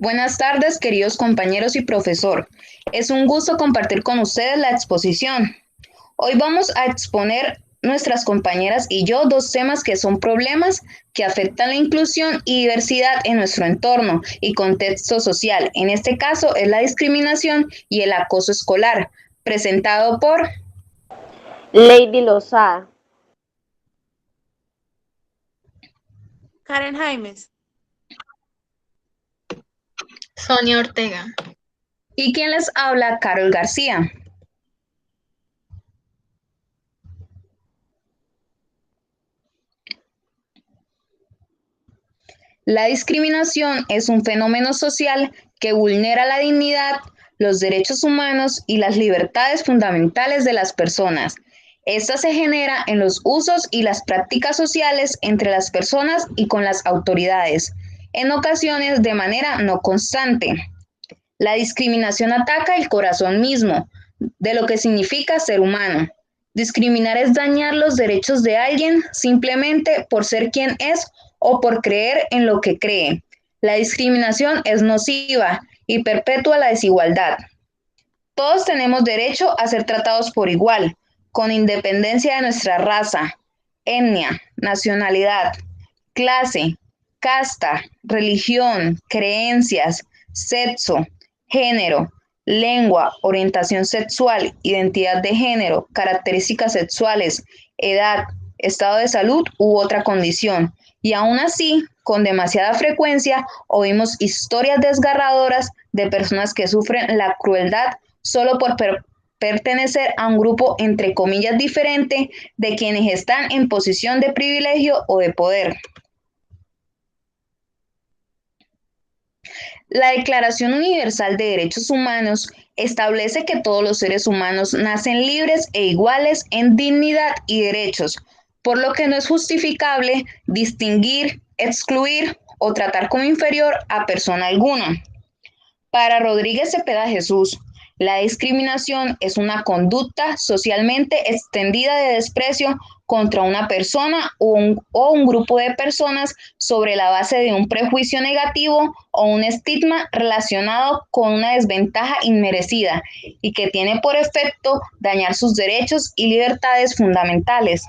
Buenas tardes, queridos compañeros y profesor. Es un gusto compartir con ustedes la exposición. Hoy vamos a exponer nuestras compañeras y yo dos temas que son problemas que afectan la inclusión y diversidad en nuestro entorno y contexto social. En este caso es la discriminación y el acoso escolar, presentado por Lady Lozada. Karen Jaimes. Sonia Ortega. y quien les habla, Carol García. La discriminación es un fenómeno social que vulnera la dignidad, los derechos humanos y las libertades fundamentales de las personas. Esta se genera en los usos y las prácticas sociales entre las personas y con las autoridades, en ocasiones de manera no constante. La discriminación ataca el corazón mismo de lo que significa ser humano. Discriminar es dañar los derechos de alguien simplemente por ser quien es o por creer en lo que cree. La discriminación es nociva y perpetúa la desigualdad. Todos tenemos derecho a ser tratados por igual, con independencia de nuestra raza, etnia, nacionalidad, clase, casta, religión, creencias, sexo, género, lengua, orientación sexual, identidad de género, características sexuales, edad, estado de salud u otra condición. Y aún así, con demasiada frecuencia, oímos historias desgarradoras de personas que sufren la crueldad solo por pertenecer a un grupo entre comillas diferente de quienes están en posición de privilegio o de poder. La Declaración Universal de Derechos Humanos establece que todos los seres humanos nacen libres e iguales en dignidad y derechos, por lo que no es justificable distinguir, excluir o tratar como inferior a persona alguna. Para Rodríguez Cepeda Jesús, la discriminación es una conducta socialmente extendida de desprecio contra una persona o un grupo de personas sobre la base de un prejuicio negativo o un estigma relacionado con una desventaja inmerecida y que tiene por efecto dañar sus derechos y libertades fundamentales.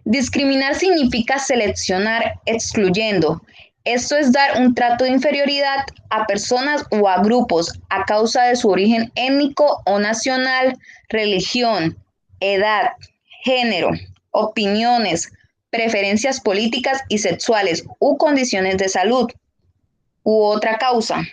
Discriminar significa seleccionar excluyendo. Esto es dar un trato de inferioridad a personas o a grupos a causa de su origen étnico o nacional, religión, edad, género, opiniones, preferencias políticas y sexuales u condiciones de salud u otra causa.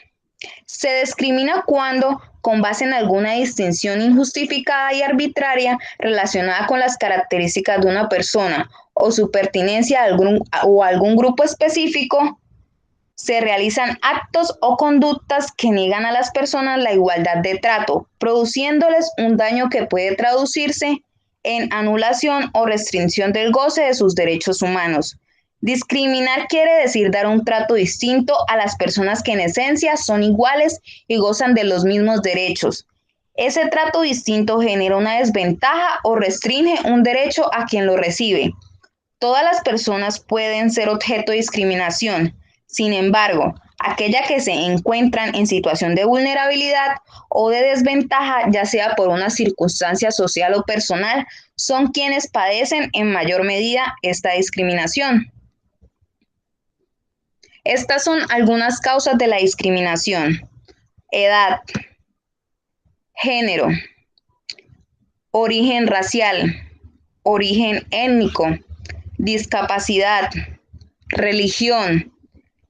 Se discrimina cuando, con base en alguna distinción injustificada y arbitraria relacionada con las características de una persona o su pertinencia a algún grupo específico, se realizan actos o conductas que niegan a las personas la igualdad de trato, produciéndoles un daño que puede traducirse en anulación o restricción del goce de sus derechos humanos. Discriminar quiere decir dar un trato distinto a las personas que en esencia son iguales y gozan de los mismos derechos. Ese trato distinto genera una desventaja o restringe un derecho a quien lo recibe. Todas las personas pueden ser objeto de discriminación. Sin embargo, aquellas que se encuentran en situación de vulnerabilidad o de desventaja, ya sea por una circunstancia social o personal, son quienes padecen en mayor medida esta discriminación. Estas son algunas causas de la discriminación: edad, género, origen racial, origen étnico, discapacidad, religión,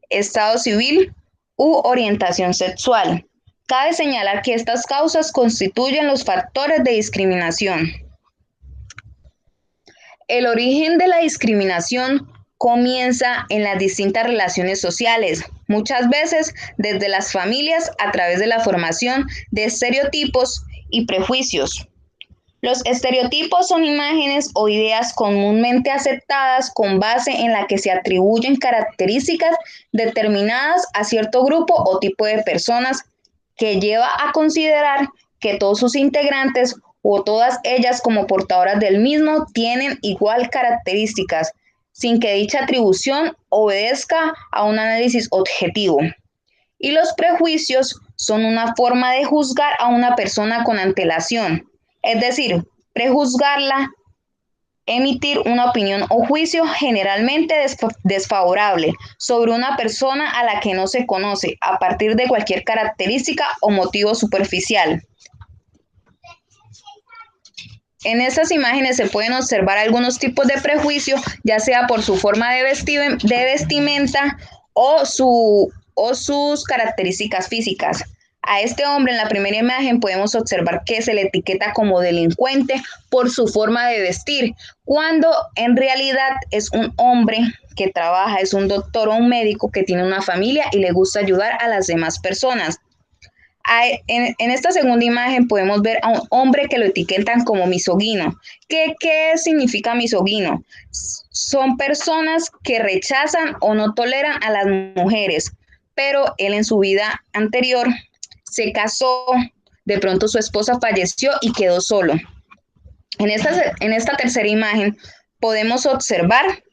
estado civil u orientación sexual. Cabe señalar que estas causas constituyen los factores de discriminación. El origen de la discriminación comienza en las distintas relaciones sociales, muchas veces desde las familias a través de la formación de estereotipos y prejuicios. Los estereotipos son imágenes o ideas comúnmente aceptadas con base en la que se atribuyen características determinadas a cierto grupo o tipo de personas que lleva a considerar que todos sus integrantes o todas ellas como portadoras del mismo tienen igual características. sin que dicha atribución obedezca a un análisis objetivo. Y los prejuicios son una forma de juzgar a una persona con antelación, es decir, prejuzgarla, emitir una opinión o juicio generalmente desfavorable sobre una persona a la que no se conoce a partir de cualquier característica o motivo superficial. En estas imágenes se pueden observar algunos tipos de prejuicio, ya sea por su forma de vestimenta o sus características físicas. A este hombre en la primera imagen podemos observar que se le etiqueta como delincuente por su forma de vestir, cuando en realidad es un hombre que trabaja, es un doctor o un médico que tiene una familia y le gusta ayudar a las demás personas. En esta segunda imagen podemos ver a un hombre que lo etiquetan como misogyno. ¿Qué significa misogyno? Son personas que rechazan o no toleran a las mujeres, pero él en su vida anterior se casó, de pronto su esposa falleció y quedó solo. En esta tercera imagen podemos observar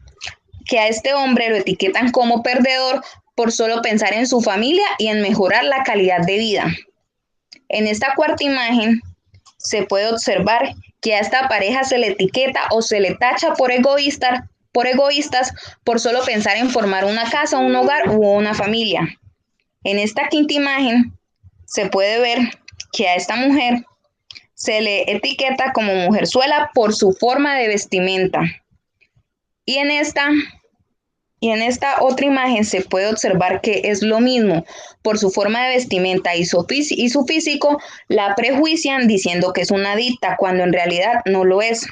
que a este hombre lo etiquetan como perdedor por solo pensar en su familia y en mejorar la calidad de vida. En esta cuarta imagen se puede observar que a esta pareja se le etiqueta o se le tacha por egoístas por solo pensar en formar una casa, un hogar u una familia. En esta quinta imagen se puede ver que a esta mujer se le etiqueta como mujerzuela por su forma de vestimenta. Y en esta otra imagen se puede observar que es lo mismo, por su forma de vestimenta y su físico, la prejuician diciendo que es una adicta, cuando en realidad no lo es.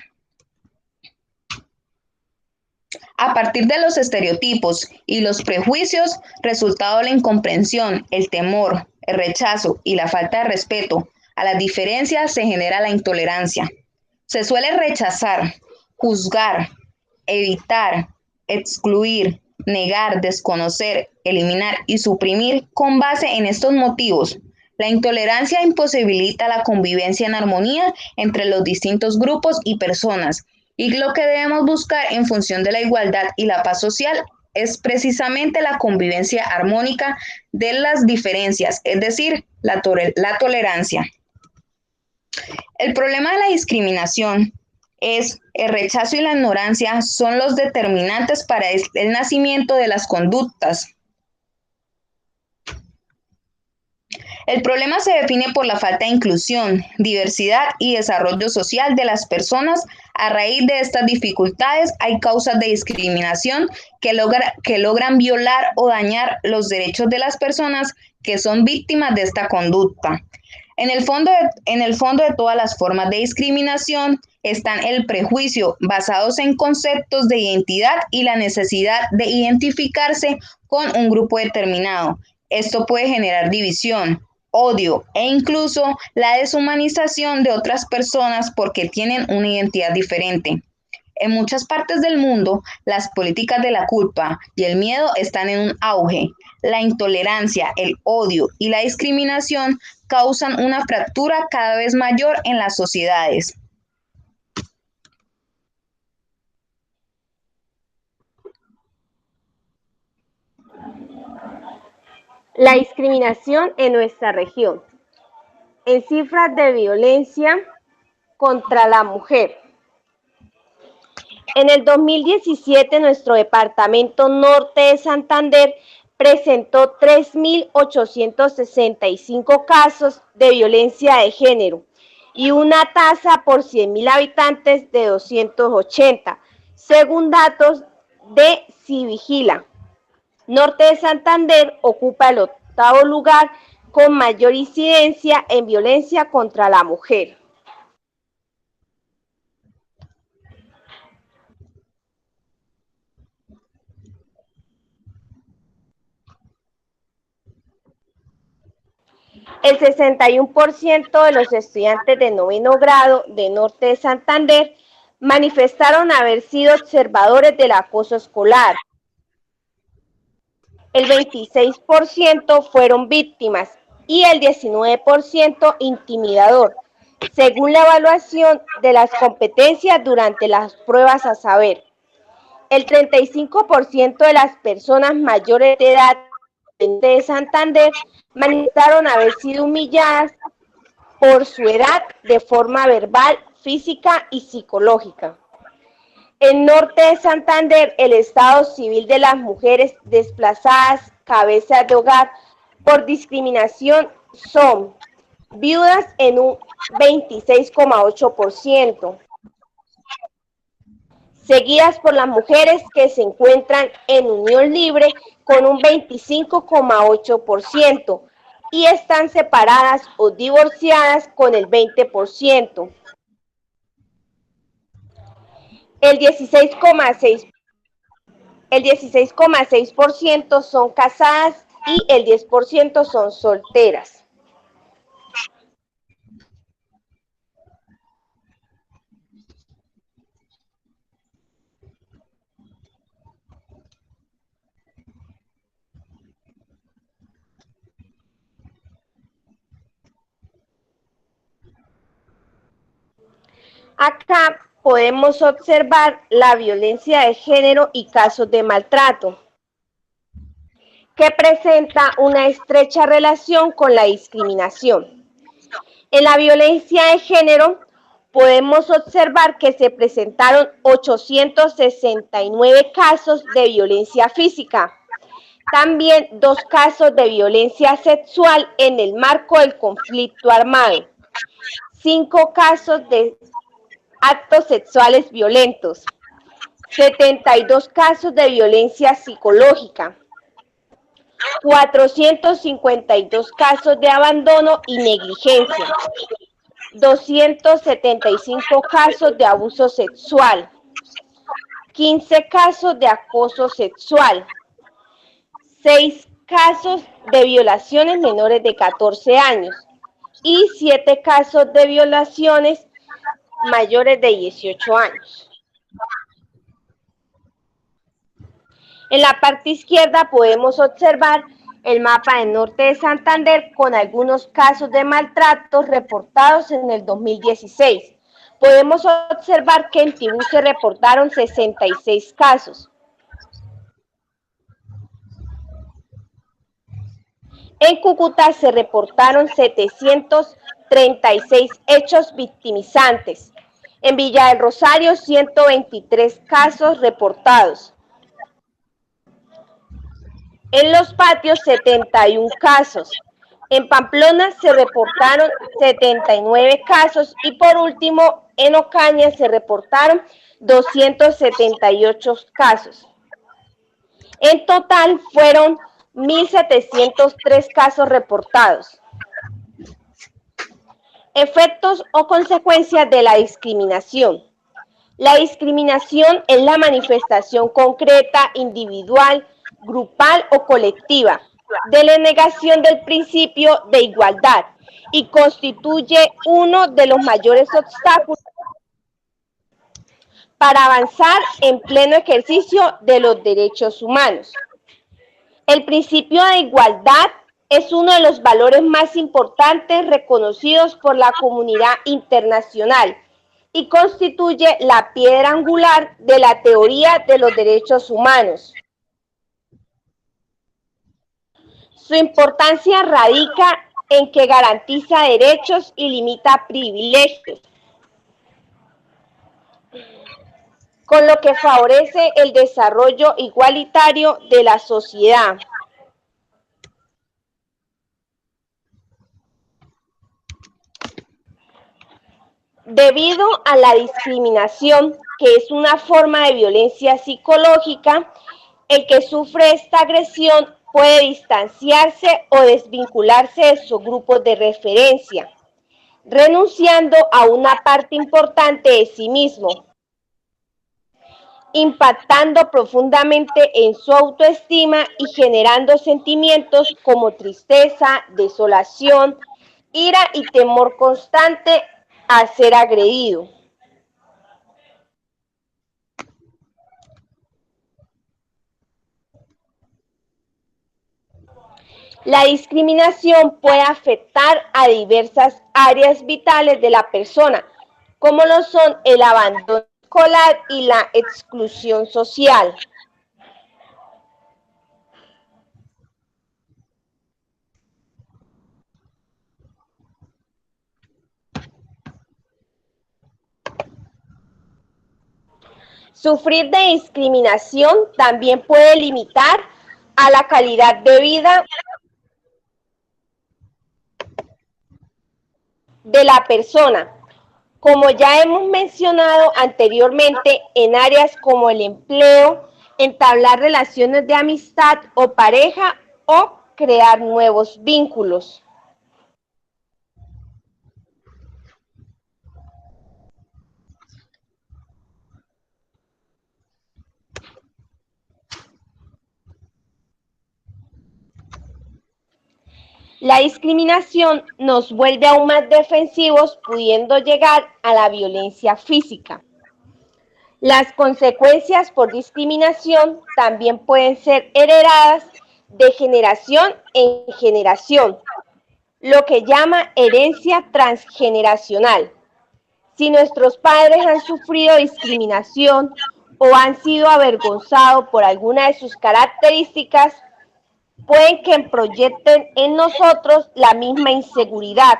A partir de los estereotipos y los prejuicios, resultado de la incomprensión, el temor, el rechazo y la falta de respeto a las diferencias, se genera la intolerancia. Se suele rechazar, juzgar, evitar, excluir, negar, desconocer, eliminar y suprimir con base en estos motivos. La intolerancia imposibilita la convivencia en armonía entre los distintos grupos y personas, y lo que debemos buscar en función de la igualdad y la paz social es precisamente la convivencia armónica de las diferencias, es decir, la tolerancia. El problema de la discriminación es el rechazo y la ignorancia son los determinantes para el nacimiento de las conductas. El problema se define por la falta de inclusión, diversidad y desarrollo social de las personas. A raíz de estas dificultades hay causas de discriminación que logran violar o dañar los derechos de las personas que son víctimas de esta conducta. En el fondo de todas las formas de discriminación están el prejuicio, basados en conceptos de identidad y la necesidad de identificarse con un grupo determinado. Esto puede generar división, odio e incluso la deshumanización de otras personas porque tienen una identidad diferente. En muchas partes del mundo, las políticas de la culpa y el miedo están en un auge. La intolerancia, el odio y la discriminación causan una fractura cada vez mayor en las sociedades. La discriminación en nuestra región. En cifras de violencia contra la mujer. En el 2017, nuestro departamento norte de Santander presentó 3.865 casos de violencia de género y una tasa por 100.000 habitantes de 280, según datos de Civigila. Norte de Santander ocupa el 8º lugar con mayor incidencia en violencia contra la mujer. El 61% de los estudiantes de 9º grado de Norte de Santander manifestaron haber sido observadores del acoso escolar. El 26% fueron víctimas y el 19% intimidador, según la evaluación de las competencias durante las pruebas a saber. El 35% de las personas mayores de edad de Santander manifestaron haber sido humilladas por su edad de forma verbal, física y psicológica. En norte de Santander, el estado civil de las mujeres desplazadas, cabezas de hogar, por discriminación son viudas en un 26,8%, seguidas por las mujeres que se encuentran en unión libre con un 25,8% y están separadas o divorciadas con el 20%. El 16,6% son casadas y el 10% son solteras. Acá podemos observar la violencia de género y casos de maltrato, que presenta una estrecha relación con la discriminación. En la violencia de género podemos observar que se presentaron 869 casos de violencia física, también 2 casos de violencia sexual en el marco del conflicto armado, 5 casos de actos sexuales violentos, 72 casos de violencia psicológica, 452 casos de abandono y negligencia, 275 casos de abuso sexual, 15 casos de acoso sexual, 6 casos de violaciones menores de 14 años y 7 casos de violaciones mayores de 18 años. En la parte izquierda podemos observar el mapa del norte de Santander con algunos casos de maltrato reportados en el 2016. Podemos observar que en Tibú se reportaron 66 casos. En Cúcuta se reportaron 736 hechos victimizantes. En Villa del Rosario, 123 casos reportados. En Los Patios, 71 casos. En Pamplona se reportaron 79 casos y por último, en Ocaña se reportaron 278 casos. En total fueron 1.703 casos reportados. Efectos o consecuencias de la discriminación. La discriminación es la manifestación concreta, individual, grupal o colectiva de la negación del principio de igualdad y constituye uno de los mayores obstáculos para avanzar en pleno ejercicio de los derechos humanos. El principio de igualdad es uno de los valores más importantes reconocidos por la comunidad internacional y constituye la piedra angular de la teoría de los derechos humanos. Su importancia radica en que garantiza derechos y limita privilegios, con lo que favorece el desarrollo igualitario de la sociedad. Debido a la discriminación, que es una forma de violencia psicológica, el que sufre esta agresión puede distanciarse o desvincularse de su grupo de referencia, renunciando a una parte importante de sí mismo, impactando profundamente en su autoestima y generando sentimientos como tristeza, desolación, ira y temor constante a ser agredido. La discriminación puede afectar a diversas áreas vitales de la persona, como lo son el abandono escolar y la exclusión social. Sufrir de discriminación también puede limitar a la calidad de vida de la persona, como ya hemos mencionado anteriormente, en áreas como el empleo, entablar relaciones de amistad o pareja o crear nuevos vínculos. La discriminación nos vuelve aún más defensivos, pudiendo llegar a la violencia física. Las consecuencias por discriminación también pueden ser heredadas de generación en generación, lo que llama herencia transgeneracional. Si nuestros padres han sufrido discriminación o han sido avergonzados por alguna de sus características, pueden que proyecten en nosotros la misma inseguridad.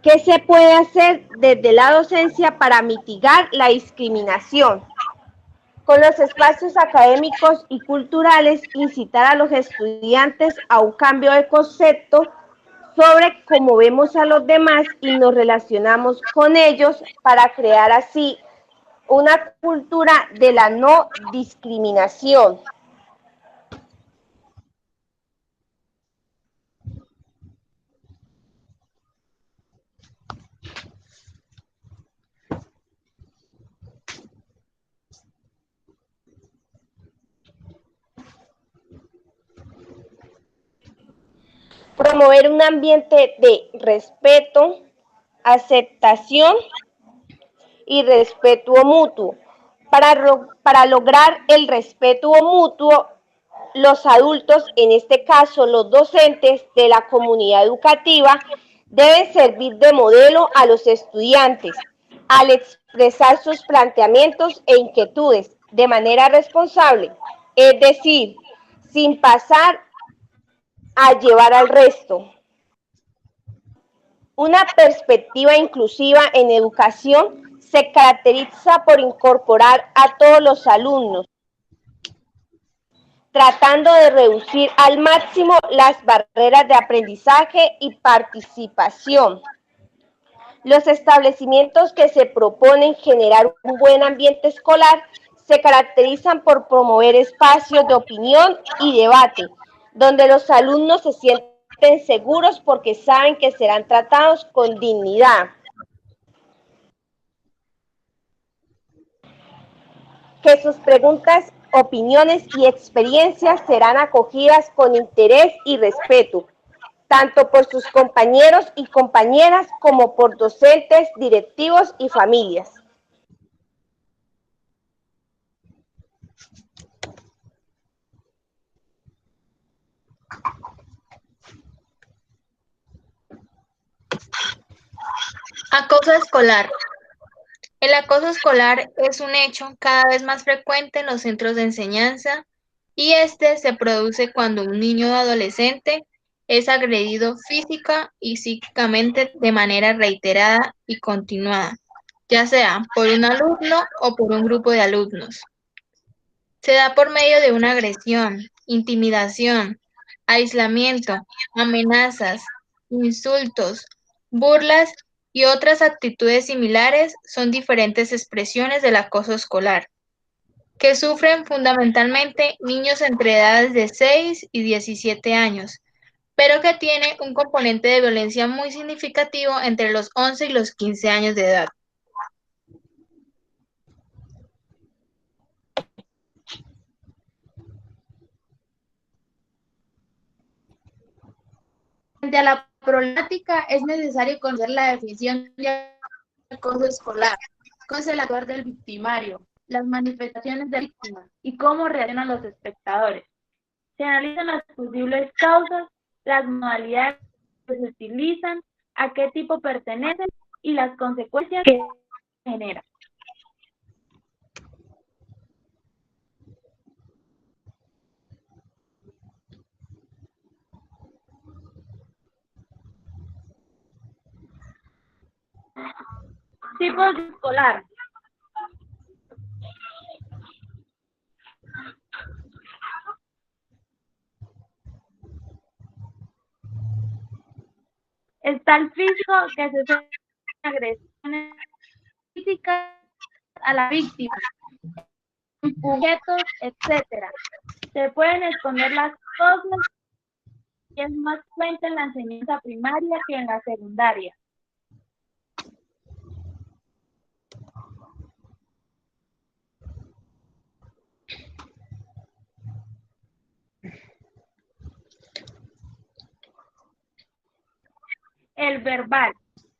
¿Qué se puede hacer desde la docencia para mitigar la discriminación? Con los espacios académicos y culturales, incitar a los estudiantes a un cambio de concepto sobre cómo vemos a los demás y nos relacionamos con ellos para crear así una cultura de la no discriminación. Promover un ambiente de respeto, aceptación y respeto mutuo. Para lograr el respeto mutuo, los adultos, en este caso los docentes de la comunidad educativa, deben servir de modelo a los estudiantes al expresar sus planteamientos e inquietudes de manera responsable, es decir, sin pasar a llevar al resto. Una perspectiva inclusiva en educación se caracteriza por incorporar a todos los alumnos, tratando de reducir al máximo las barreras de aprendizaje y participación. Los establecimientos que se proponen generar un buen ambiente escolar se caracterizan por promover espacios de opinión y debate, donde los alumnos se sienten seguros porque saben que serán tratados con dignidad. Que sus preguntas, opiniones y experiencias serán acogidas con interés y respeto, tanto por sus compañeros y compañeras como por docentes, directivos y familias. Acoso escolar. El acoso escolar es un hecho cada vez más frecuente en los centros de enseñanza y este se produce cuando un niño o adolescente es agredido física y psíquicamente de manera reiterada y continuada, ya sea por un alumno o por un grupo de alumnos. Se da por medio de una agresión, intimidación, aislamiento, amenazas, insultos, burlas y otras actitudes similares son diferentes expresiones del acoso escolar, que sufren fundamentalmente niños entre edades de 6 y 17 años, pero que tiene un componente de violencia muy significativo entre los 11 y los 15 años de edad. Frente a la problemática, es necesario conocer la definición de acoso escolar, cómo es el actuar del victimario, las manifestaciones de la víctima y cómo reaccionan los espectadores. Se analizan las posibles causas, las modalidades que se utilizan, a qué tipo pertenecen y las consecuencias que generan. Tipos de escolar. Está el físico, que se hace agresiones físicas a la víctima, objetos, etcétera. Se pueden esconder las cosas y es más frecuente en la enseñanza primaria que en la secundaria. El verbal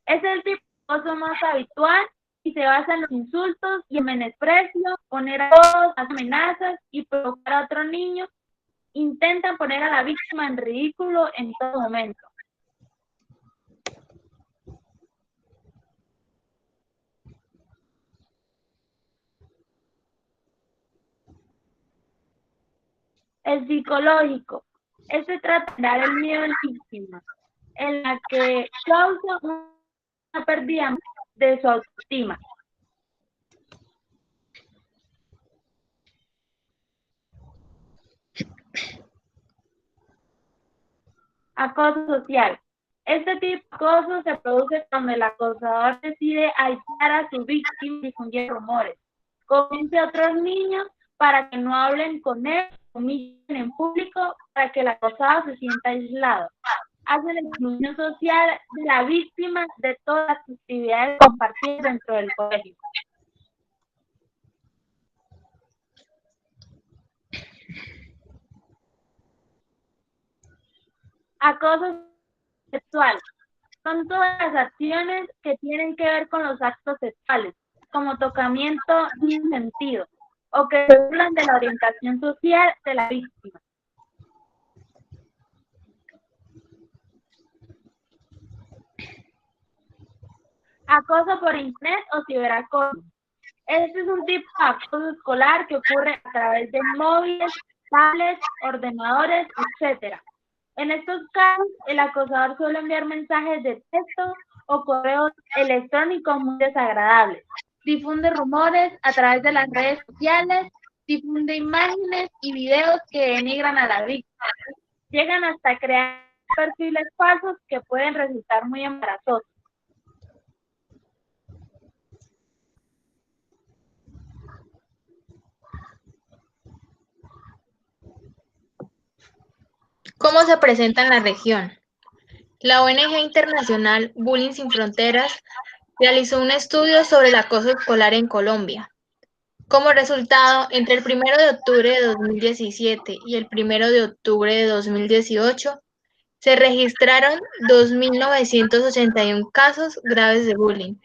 es el tipo de acoso más habitual y se basa en los insultos y en menosprecio, poner apodos, amenazas y provocar a otro niño. Intentan poner a la víctima en ridículo en todo momento. El psicológico. Este trata de dar el miedo a la víctima, en la que causa una pérdida de su autoestima. Acoso social. Este tipo de acoso se produce cuando el acosador decide aislar a su víctima y difundir rumores. Convence a otros niños para que no hablen con él, humillen en público para que el acosado se sienta aislado. Hace la exclusión social de la víctima de todas las actividades compartidas dentro del colegio. Acoso sexual. Son todas las acciones que tienen que ver con los actos sexuales, como tocamiento sin sentido, o que se burlan de la orientación social de la víctima. Acoso por internet o ciberacoso. Este es un tipo de acoso escolar que ocurre a través de móviles, tablets, ordenadores, etc. En estos casos, el acosador suele enviar mensajes de texto o correos electrónicos muy desagradables. Difunde rumores a través de las redes sociales, difunde imágenes y videos que denigran a la víctima. Llegan hasta crear perfiles falsos que pueden resultar muy embarazosos. ¿Cómo se presenta en la región? La ONG internacional Bullying Sin Fronteras realizó un estudio sobre el acoso escolar en Colombia. Como resultado, entre el 1 de octubre de 2017 y el 1 de octubre de 2018, se registraron 2.981 casos graves de bullying.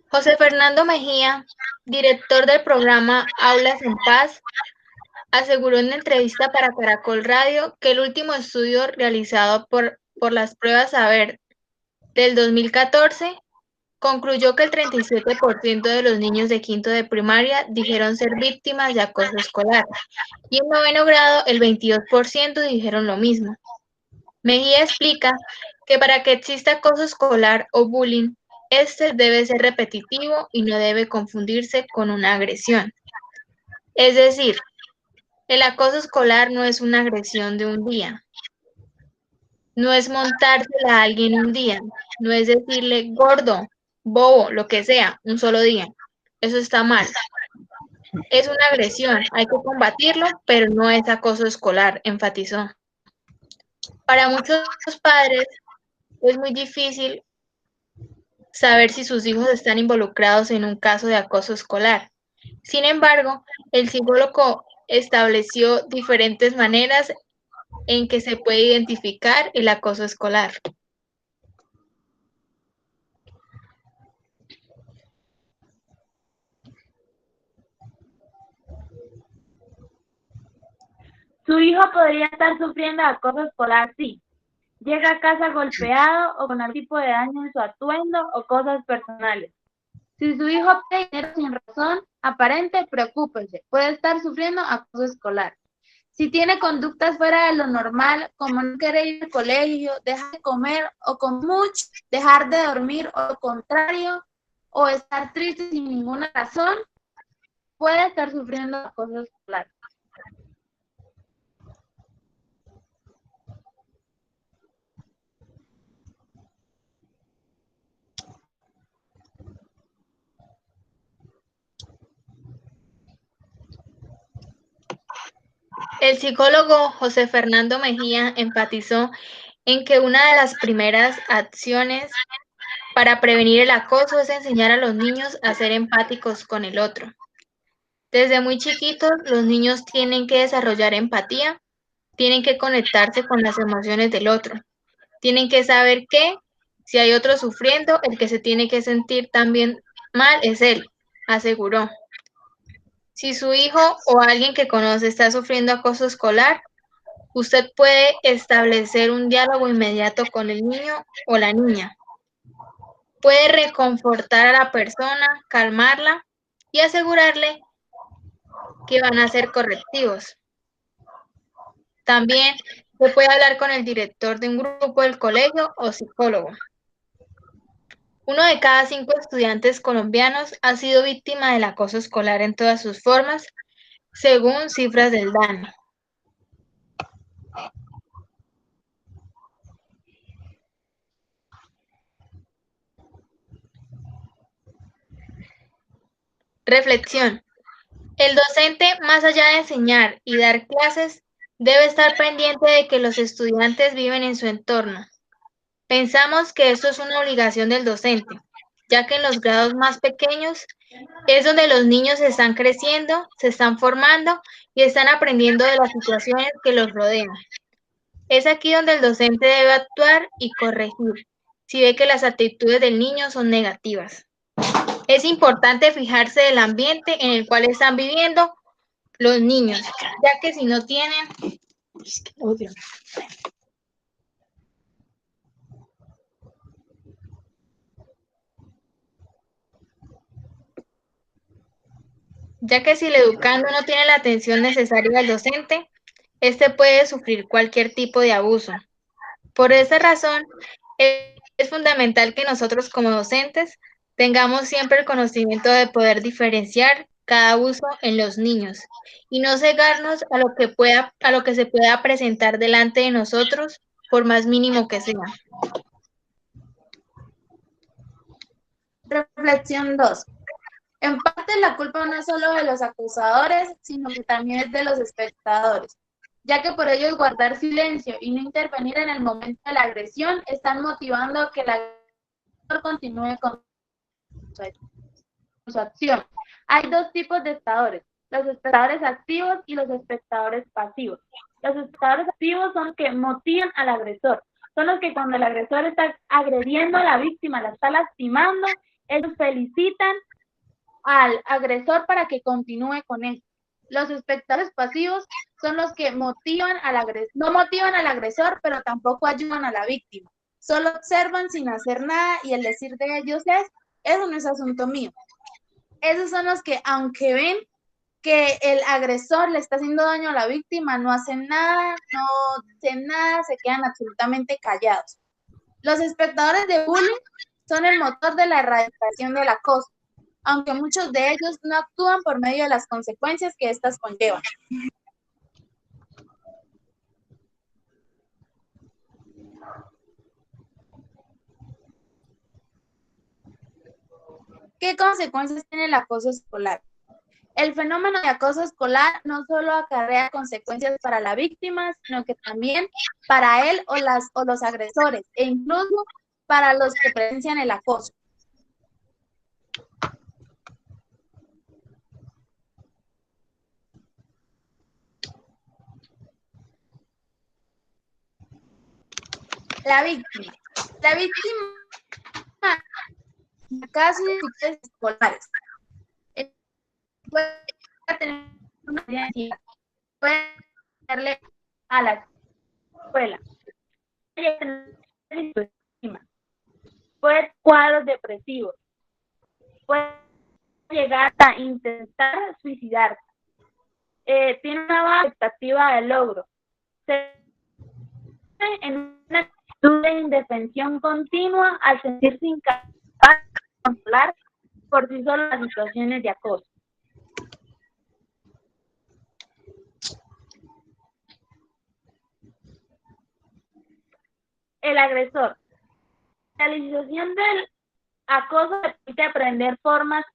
José Fernando Mejía, director del programa Aulas en Paz, aseguró en entrevista para Caracol Radio que el último estudio realizado por las pruebas Saber del 2014 concluyó que el 37% de los niños de quinto de primaria dijeron ser víctimas de acoso escolar y en noveno grado el 22% dijeron lo mismo. Mejía explica que para que exista acoso escolar o bullying, este debe ser repetitivo y no debe confundirse con una agresión. Es decir, el acoso escolar no es una agresión de un día. No es montársela a alguien un día. No es decirle gordo, bobo, lo que sea, un solo día. Eso está mal. Es una agresión, hay que combatirlo, pero no es acoso escolar, enfatizó. Para muchos padres es muy difícil saber si sus hijos están involucrados en un caso de acoso escolar. Sin embargo, el psicólogo estableció diferentes maneras en que se puede identificar el acoso escolar. Su hijo podría estar sufriendo de acoso escolar si llega a casa golpeado o con algún tipo de daño en su atuendo o cosas personales. Si su hijo pide dinero sin razón aparente, preocúpese, puede estar sufriendo acoso escolar. Si tiene conductas fuera de lo normal, como no querer ir al colegio, dejar de comer o con mucho, dejar de dormir o lo contrario, o estar triste sin ninguna razón, puede estar sufriendo acoso escolar. El psicólogo José Fernando Mejía enfatizó en que una de las primeras acciones para prevenir el acoso es enseñar a los niños a ser empáticos con el otro. Desde muy chiquitos, los niños tienen que desarrollar empatía, tienen que conectarse con las emociones del otro, tienen que saber que si hay otro sufriendo, el que se tiene que sentir también mal es él, aseguró. Si su hijo o alguien que conoce está sufriendo acoso escolar, usted puede establecer un diálogo inmediato con el niño o la niña. Puede reconfortar a la persona, calmarla y asegurarle que van a ser correctivos. También se puede hablar con el director de un grupo del colegio o psicólogo. 1 de cada 5 estudiantes colombianos ha sido víctima del acoso escolar en todas sus formas, según cifras del DANE. Reflexión. El docente, más allá de enseñar y dar clases, debe estar pendiente de que los estudiantes viven en su entorno. Pensamos que esto es una obligación del docente, ya que en los grados más pequeños es donde los niños están creciendo, se están formando y están aprendiendo de las situaciones que los rodean. Es aquí donde el docente debe actuar y corregir, si ve que las actitudes del niño son negativas. Es importante fijarse del ambiente en el cual están viviendo los niños, ya que si no tienen... Ya que si el educando no tiene la atención necesaria del docente, este puede sufrir cualquier tipo de abuso. Por esa razón, es fundamental que nosotros como docentes tengamos siempre el conocimiento de poder diferenciar cada abuso en los niños y no cegarnos a lo que se pueda presentar delante de nosotros, por más mínimo que sea. Reflexión 2. En parte la culpa no es solo de los acusadores, sino que también es de los espectadores, ya que por ellos guardar silencio y no intervenir en el momento de la agresión están motivando a que el agresor continúe con su acción. Hay dos tipos de espectadores, los espectadores activos y los espectadores pasivos. Los espectadores activos son los que motivan al agresor, son los que cuando el agresor está agrediendo a la víctima, la está lastimando, ellos felicitan al agresor para que continúe con esto. Los espectadores pasivos son los que motivan al agresor, no motivan al agresor, pero tampoco ayudan a la víctima. Solo observan sin hacer nada y el decir de ellos es, eso no es asunto mío. Esos son los que, aunque ven que el agresor le está haciendo daño a la víctima, no hacen nada, no dicen nada, se quedan absolutamente callados. Los espectadores de bullying son el motor de la erradicación del acoso, aunque muchos de ellos no actúan por medio de las consecuencias que éstas conllevan. ¿Qué consecuencias tiene el acoso escolar? El fenómeno de acoso escolar no solo acarrea consecuencias para la víctima, sino que también para él o los agresores, e incluso para los que presencian el acoso. La víctima. La víctima casos escolares puede tener una identidad, puede hacerle a la escuela. Puede cuadros depresivos. Puede llegar a intentar suicidarse. Tiene una baja expectativa de logro. Se en una actitud de indefensión continua al sentirse incapaz de controlar por sí solo las situaciones de acoso. El agresor. La realización del acoso permite aprender formas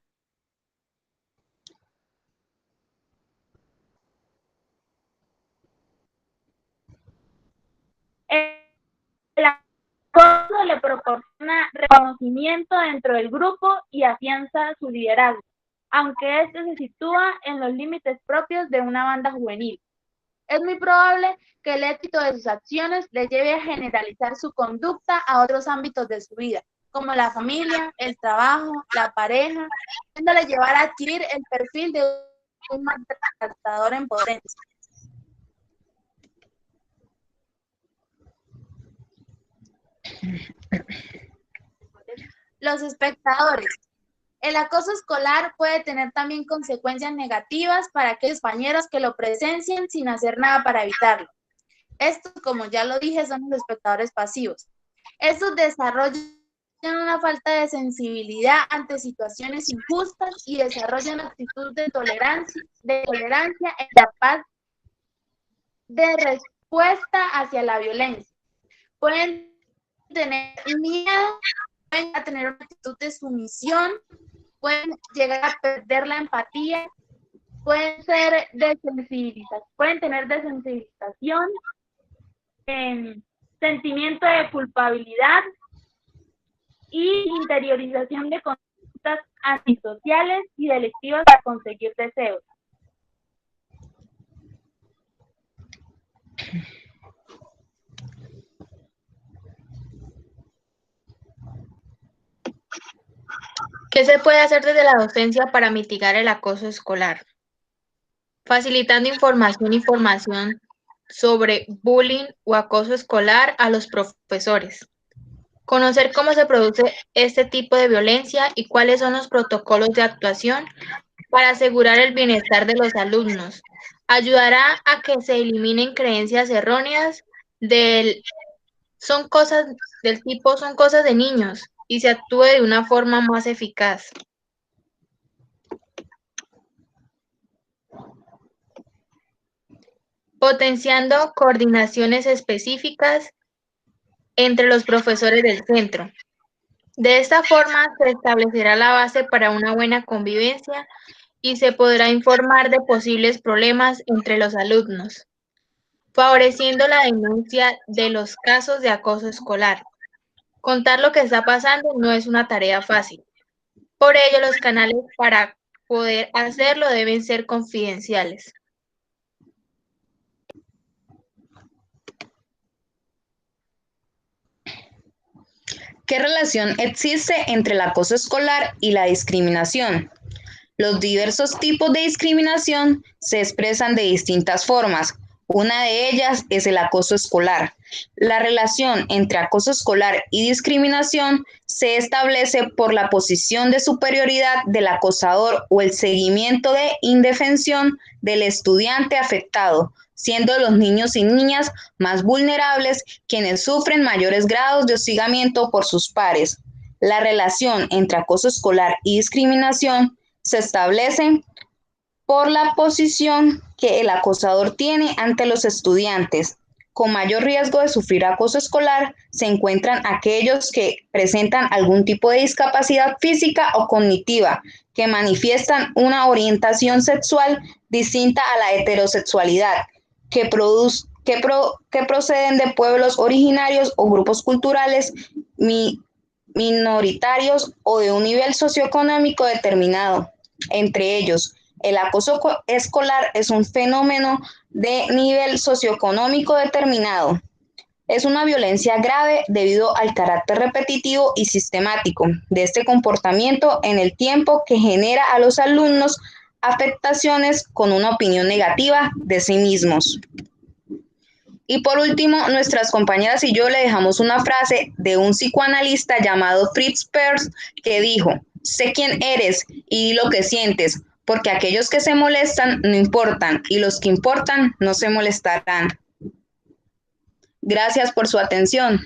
el acoso le proporciona reconocimiento dentro del grupo y afianza su liderazgo, aunque este se sitúa en los límites propios de una banda juvenil. Es muy probable que el éxito de sus acciones le lleve a generalizar su conducta a otros ámbitos de su vida, como la familia, el trabajo, la pareja, pudiéndole llevar a adquirir el perfil de un maltratador en potencia. Los espectadores. El acoso escolar puede tener también consecuencias negativas para aquellos compañeros que lo presencien sin hacer nada para evitarlo. Estos, como ya lo dije, son los espectadores pasivos. Estos desarrollan una falta de sensibilidad ante situaciones injustas y desarrollan una actitud de tolerancia e incapaz de respuesta hacia la violencia. Pueden tener miedo, pueden tener una actitud de sumisión, pueden llegar a perder la empatía, pueden tener desensibilización, sentimiento de culpabilidad y interiorización de conductas antisociales y delictivas para conseguir deseos. ¿Qué se puede hacer desde la docencia para mitigar el acoso escolar? Facilitando información sobre bullying o acoso escolar a los profesores. Conocer cómo se produce este tipo de violencia y cuáles son los protocolos de actuación para asegurar el bienestar de los alumnos. Ayudará a que se eliminen creencias erróneas son cosas de niños y se actúe de una forma más eficaz. Potenciando coordinaciones específicas entre los profesores del centro. De esta forma se establecerá la base para una buena convivencia y se podrá informar de posibles problemas entre los alumnos, favoreciendo la denuncia de los casos de acoso escolar. Contar lo que está pasando no es una tarea fácil. Por ello, los canales para poder hacerlo deben ser confidenciales. ¿Qué relación existe entre el acoso escolar y la discriminación? Los diversos tipos de discriminación se expresan de distintas formas. Una de ellas es el acoso escolar. La relación entre acoso escolar y discriminación se establece por la posición de superioridad del acosador o el seguimiento de indefensión del estudiante afectado, siendo los niños y niñas más vulnerables quienes sufren mayores grados de hostigamiento por sus pares. La relación entre acoso escolar y discriminación se establece por la posición que el acosador tiene ante los estudiantes. Con mayor riesgo de sufrir acoso escolar se encuentran aquellos que presentan algún tipo de discapacidad física o cognitiva, que manifiestan una orientación sexual distinta a la heterosexualidad, que proceden de pueblos originarios o grupos culturales minoritarios o de un nivel socioeconómico determinado. Entre ellos, el acoso escolar es un fenómeno de nivel socioeconómico determinado. Es una violencia grave debido al carácter repetitivo y sistemático de este comportamiento en el tiempo, que genera a los alumnos afectaciones con una opinión negativa de sí mismos. Y por último, nuestras compañeras y yo le dejamos una frase de un psicoanalista llamado Fritz Perls que dijo: sé quién eres y di lo que sientes, porque aquellos que se molestan no importan y los que importan no se molestarán. Gracias por su atención.